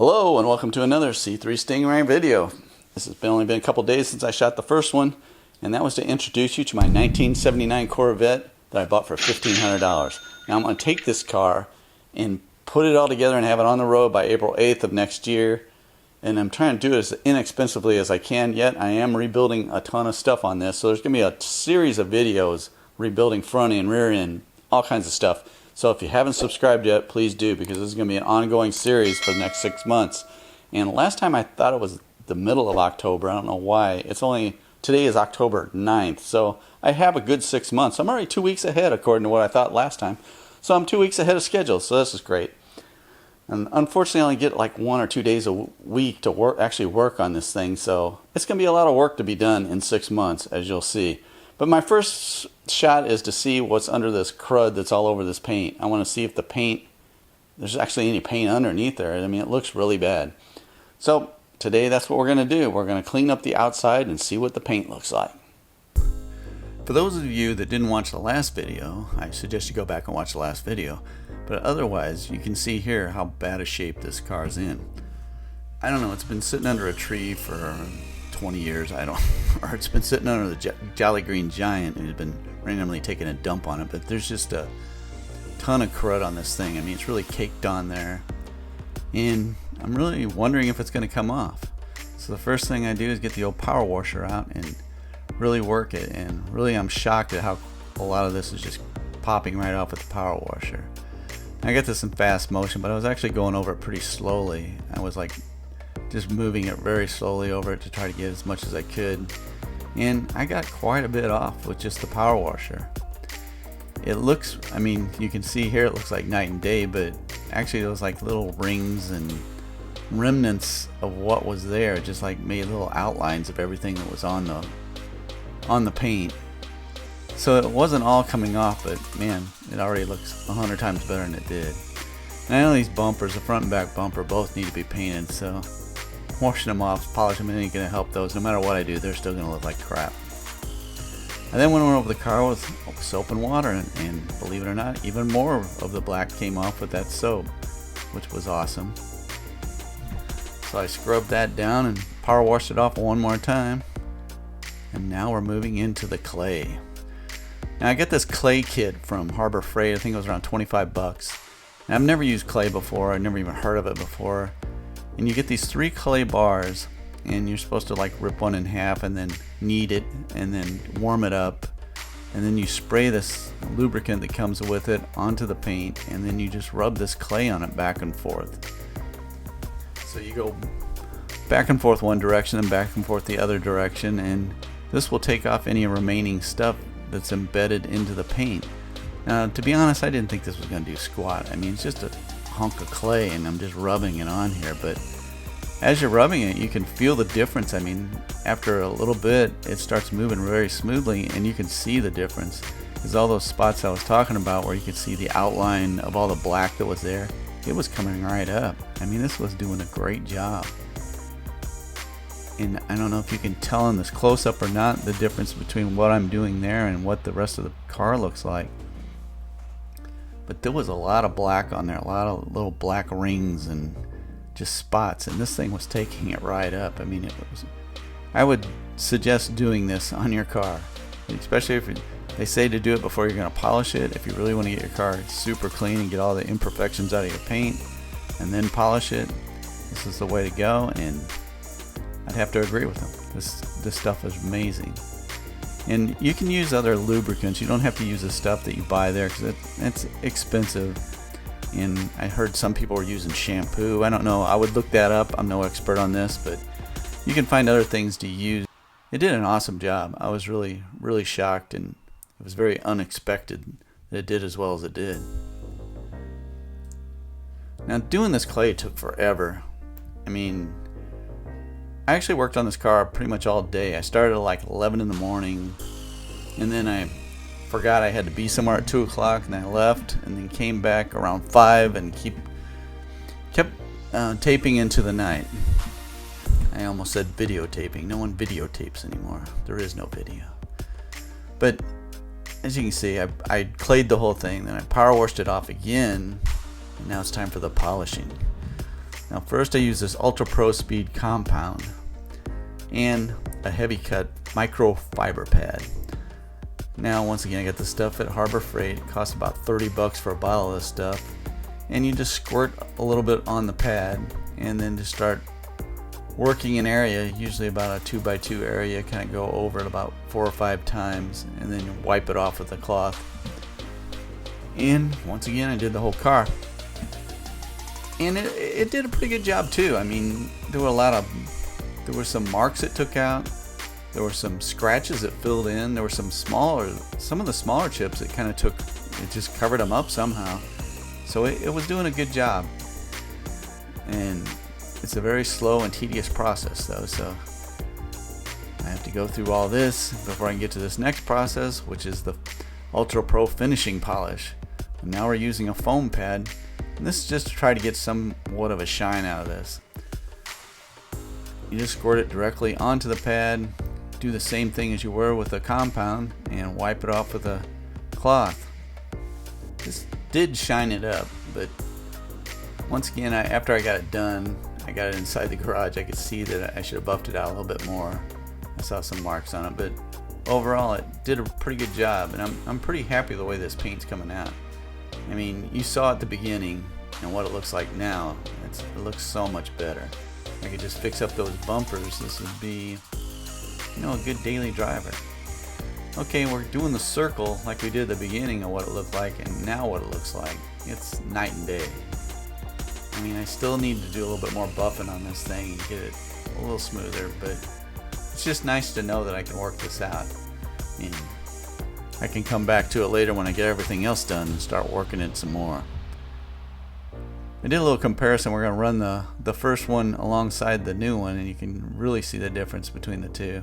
Hello and welcome to another C3 Stingray video. This has only been a couple days since I shot the first one, and that was to introduce you to my 1979 Corvette that I bought for $1,500. Now I'm going to take this car and put it all together and have it on the road by April 8th of next year, and I'm trying to do it as inexpensively as I can, yet I am rebuilding a ton of stuff on this, so there's going to be a series of videos rebuilding front end, rear end, all kinds of stuff. So if you haven't subscribed yet, please do, because this is going to be an ongoing series for the next 6 months. And last time I thought it was the middle of October. I don't know why. Today is October 9th. So I have a good 6 months. I'm already 2 weeks ahead according to what I thought last time. So I'm 2 weeks ahead of schedule. So this is great. And unfortunately I only get like 1 or 2 days a week to actually work on this thing. So it's going to be a lot of work to be done in 6 months, as you'll see. But my first shot is to see what's under this crud that's all over this paint. I want to see if there's actually any paint underneath there. I mean, it looks really bad. So today that's what we're going to do. We're going to clean up the outside and see what the paint looks like. For those of you that didn't watch the last video, I suggest you go back and watch the last video. But otherwise, you can see here how bad a shape this car's in. I don't know, it's been sitting under a tree for 20 years, or it's been sitting under the Jolly Green Giant and it's been randomly taking a dump on it, but there's just a ton of crud on this thing. I mean, it's really caked on there, and I'm really wondering if it's going to come off. So the first thing I do is get the old power washer out and really work it, and really I'm shocked at how a lot of this is just popping right off with the power washer. I got this in fast motion, but I was actually going over it pretty slowly. I was like just moving it very slowly over it to try to get as much as I could, and I got quite a bit off with just the power washer. It looks, I mean, you can see here it looks like night and day, but actually those like little rings and remnants of what was there just like made little outlines of everything that was on the paint. So it wasn't all coming off, but man, it already looks 100 times better than it did. And I know these bumpers, the front and back bumper, both need to be painted, so washing them off, polishing them, ain't going to help those. No matter what I do, they're still going to look like crap. I then went over the car with soap and water, and believe it or not, even more of the black came off with that soap, which was awesome. So I scrubbed that down and power washed it off one more time. And now we're moving into the clay. Now I got this clay kit from Harbor Freight. I think it was around 25 bucks. And I've never used clay before. I've never even heard of it before. And you get these 3 clay bars, and you're supposed to like rip one in half and then knead it and then warm it up, and then you spray this lubricant that comes with it onto the paint, and then you just rub this clay on it back and forth. So you go back and forth one direction and back and forth the other direction, and this will take off any remaining stuff that's embedded into the paint. Now, to be honest, I didn't think this was going to do squat. I mean, it's just a hunk of clay and I'm just rubbing it on here, but as you're rubbing it, you can feel the difference. I mean, after a little bit, it starts moving very smoothly, and you can see the difference. Because all those spots I was talking about where you could see the outline of all the black that was there, it was coming right up. I mean, this was doing a great job. And I don't know if you can tell in this close-up or not, the difference between what I'm doing there and what the rest of the car looks like. But there was a lot of black on there, a lot of little black rings and just spots, and this thing was taking it right up. I mean, I would suggest doing this on your car, especially if they say to do it before you're going to polish it. If you really want to get your car super clean and get all the imperfections out of your paint and then polish it, this is the way to go, and I'd have to agree with them. This stuff is amazing. And you can use other lubricants. You don't have to use the stuff that you buy there, because it's expensive. And I heard some people were using shampoo. I don't know. I would look that up. I'm no expert on this, but you can find other things to use. It did an awesome job. I was really, really shocked, and it was very unexpected that it did as well as it did. Now, doing this clay took forever. I mean, I actually worked on this car pretty much all day. I started at like 11 in the morning, and then I forgot I had to be somewhere at 2 o'clock, and I left, and then came back around 5 and kept taping into the night. I almost said videotaping. No one videotapes anymore. There is no video. But as you can see, I clayed the whole thing, then I power washed it off again, and now it's time for the polishing. Now first I use this Ultra Pro Speed compound and a heavy cut microfiber pad. Now once again, I got the stuff at Harbor Freight. It costs about 30 bucks for a bottle of this stuff. And you just squirt a little bit on the pad and then just start working an area, usually about a 2x2 area, kind of go over it about 4 or 5 times and then wipe it off with a cloth. And once again, I did the whole car. And it did a pretty good job too. I mean, there were some marks it took out. There were some scratches it filled in. There were some of the smaller chips it kind of took, it just covered them up somehow. So it was doing a good job. And it's a very slow and tedious process though, so I have to go through all this before I can get to this next process, which is the Ultra Pro finishing polish. And now we're using a foam pad, and this is just to try to get somewhat of a shine out of this. You just squirt it directly onto the pad, do the same thing as you were with the compound, and wipe it off with a cloth. This did shine it up, but once again, after I got it done, I got it inside the garage, I could see that I should have buffed it out a little bit more. I saw some marks on it, but overall it did a pretty good job, and I'm pretty happy with the way this paint's coming out. I mean, you saw at the beginning and what it looks like now. It looks so much better. I could just fix up those bumpers. This would be, you know, a good daily driver. Okay, we're doing the circle like we did at the beginning of what it looked like, and now what it looks like. It's night and day. I mean, I still need to do a little bit more buffing on this thing and get it a little smoother, but it's just nice to know that I can work this out. And I can come back to it later when I get everything else done and start working it some more. I did a little comparison. We're going to run the first one alongside the new one, and you can really see the difference between the two.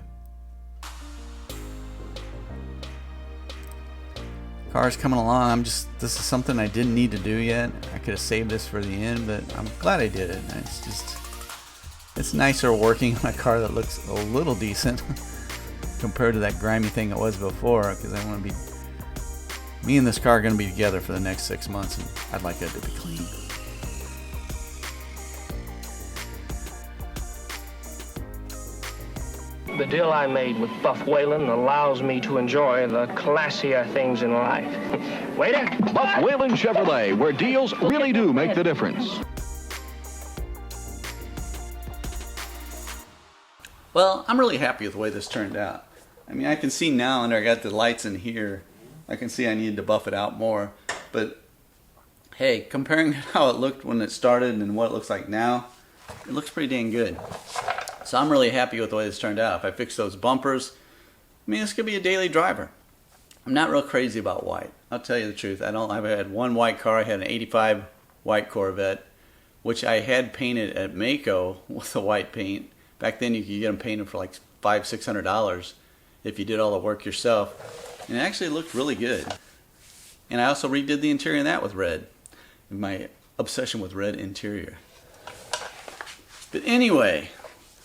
Car's coming along. This is something I didn't need to do yet. I could have saved this for the end, but I'm glad I did it. It's nicer working on a car that looks a little decent compared to that grimy thing it was before, because I want to be, me and this car are going to be together for the next 6 months, and I'd like it to be clean. The deal I made with Buff Whalen allows me to enjoy the classier things in life. Waiter! Buff Whalen Chevrolet, where deals really do make the difference. Well, I'm really happy with the way this turned out. I mean, I can see now, and I got the lights in here, I can see I needed to buff it out more. But hey, comparing how it looked when it started and what it looks like now, it looks pretty dang good. So I'm really happy with the way this turned out. If I fix those bumpers, I mean, this could be a daily driver. I'm not real crazy about white. I'll tell you the truth. I've had one white car. I had an 85 white Corvette, which I had painted at Mako with the white paint. Back then you could get them painted for like $500-600 if you did all the work yourself. And it actually looked really good. And I also redid the interior of that with red. My obsession with red interior. But anyway,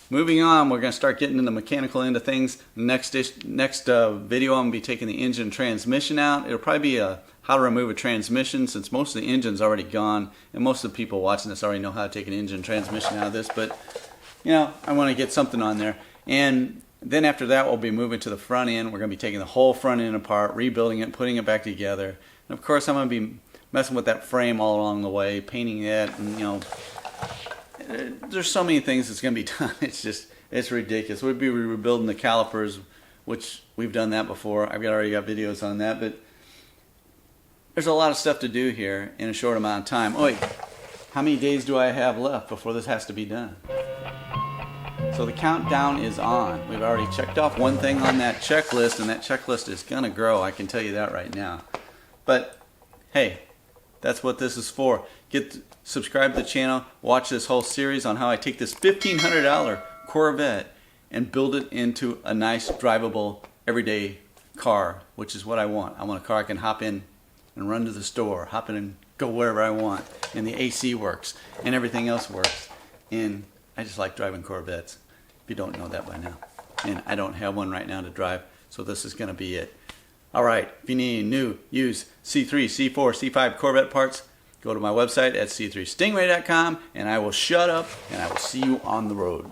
moving on, we're going to start getting into the mechanical end of things. Next video, I'm going to be taking the engine transmission out. It'll probably be a how to remove a transmission, since most of the engine's already gone, and most of the people watching this already know how to take an engine transmission out of this. But you know, I want to get something on there. And then after that, we'll be moving to the front end. We're going to be taking the whole front end apart, rebuilding it, putting it back together. And of course, I'm going to be messing with that frame all along the way, painting it, and you know, there's so many things that's going to be done. It's ridiculous. We'd be rebuilding the calipers, which we've done that before. I've already got videos on that, but there's a lot of stuff to do here in a short amount of time. Oh wait, how many days do I have left before this has to be done? So the countdown is on. We've already checked off one thing on that checklist, and that checklist is going to grow. I can tell you that right now. But hey, that's what this is for. Subscribe to the channel, watch this whole series on how I take this $1,500 Corvette and build it into a nice, drivable, everyday car, which is what I want. I want a car I can hop in and run to the store, hop in and go wherever I want, and the AC works, and everything else works. And I just like driving Corvettes, if you don't know that by now. And I don't have one right now to drive, so this is going to be it. Alright, if you need any new, used C3, C4, C5 Corvette parts, Go to my website at c3stingray.com, and I will shut up, and I will see you on the road.